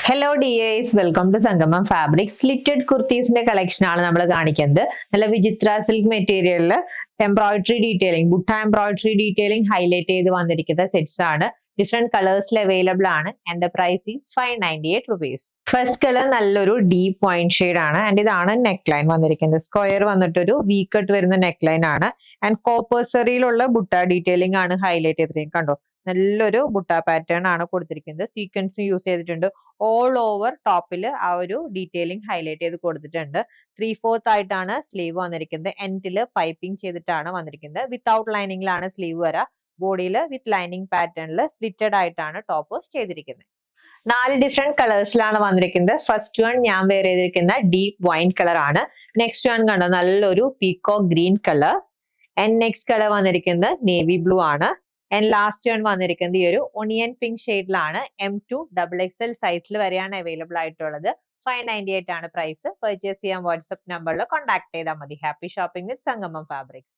Hello dears, welcome to Sangamam fabric. Slitted കുർത്തീസിന്റെ collection ആണ് നമ്മൾ കാണിക്കുന്നത്. നല്ല വിചിത്ര സിൽക്ക് മെറ്റീരിയലില് embroidery detailing, butta embroidery detailing highlight ചെയ്ത് വന്നിരിക്കുന്ന സെറ്റ്സ് ആണ്. ഡിഫറെന്റ് കളേഴ്സിൽ അവൈലബിൾ ആണ്. And the price is 598 rupees. First colour നല്ലൊരു ഡീപ്പ് വൈൻ ഷെയ്ഡ് ആണ്. ആൻഡ് ഇതാണ് നെക്ക് ലൈൻ വന്നിരിക്കുന്നത്. സ്ക്വയർ വന്നിട്ടൊരു വി കട്ട് വരുന്ന നെക്ക് ലൈൻ ആണ്. ആൻഡ് കോപ്പേഴ്സറിയിലുള്ള ബുട്ട ഡീറ്റെയിലിംഗ് ആണ് ഹൈലൈറ്റ് ചെയ്തിരിക്കുന്നത്. കണ്ടോ, നല്ലൊരു ബുട്ട പാറ്റേൺ ആണ് കൊടുത്തിരിക്കുന്നത്. സീക്വൻസ് യൂസ് ചെയ്തിട്ടുണ്ട്. ഓൾ ഓവർ ടോപ്പിൽ ആ ഒരു ഡീറ്റെയിലിംഗ് ഹൈലൈറ്റ് ചെയ്ത് കൊടുത്തിട്ടുണ്ട്. 3/4 ആയിട്ടാണ് സ്ലീവ് വന്നിരിക്കുന്നത്. എൻഡില് പൈപ്പിംഗ് ചെയ്തിട്ടാണ് വന്നിരിക്കുന്നത്. വിത്തൗട്ട് ലൈനിങ്ങിലാണ് സ്ലീവ് വരാ. ബോഡിയിൽ വിത്ത് ലൈനിങ് പാറ്റേണിൽ സ്ലിറ്റഡ് ആയിട്ടാണ് ടോപ്പ് ചെയ്തിരിക്കുന്നത്. 4 ഡിഫറെന്റ് കളേഴ്സിലാണ് വന്നിരിക്കുന്നത്. ഫസ്റ്റ് വൺ ഞാൻ വെയർ ചെയ്തിരിക്കുന്ന ഡീപ്പ് വൈൻ കളർ ആണ്. നെക്സ്റ്റ് വൺ കണ്ടോ, നല്ലൊരു പീക്കോ green colour. And next colour വന്നിരിക്കുന്നത് നേവി ബ്ലൂ ആണ്. ആൻഡ് ലാസ്റ്റ് വൺ വന്നിരിക്കുന്നത് ഈ ഒരു ഒണിയൻ പിങ്ക് ഷെയ്ഡിലാണ്. M2 XXL സൈസിൽ വരെയാണ് അവൈലബിൾ ആയിട്ടുള്ളത്. 598 ആണ് പ്രൈസ്. പർച്ചേസ് ചെയ്യാൻ വാട്സ്ആപ്പ് നമ്പറിൽ കോൺടാക്ട് ചെയ്താൽ മതി. ഹാപ്പി ഷോപ്പിംഗ് വിത്ത് സംഗമം ഫാബ്രിക്സ്.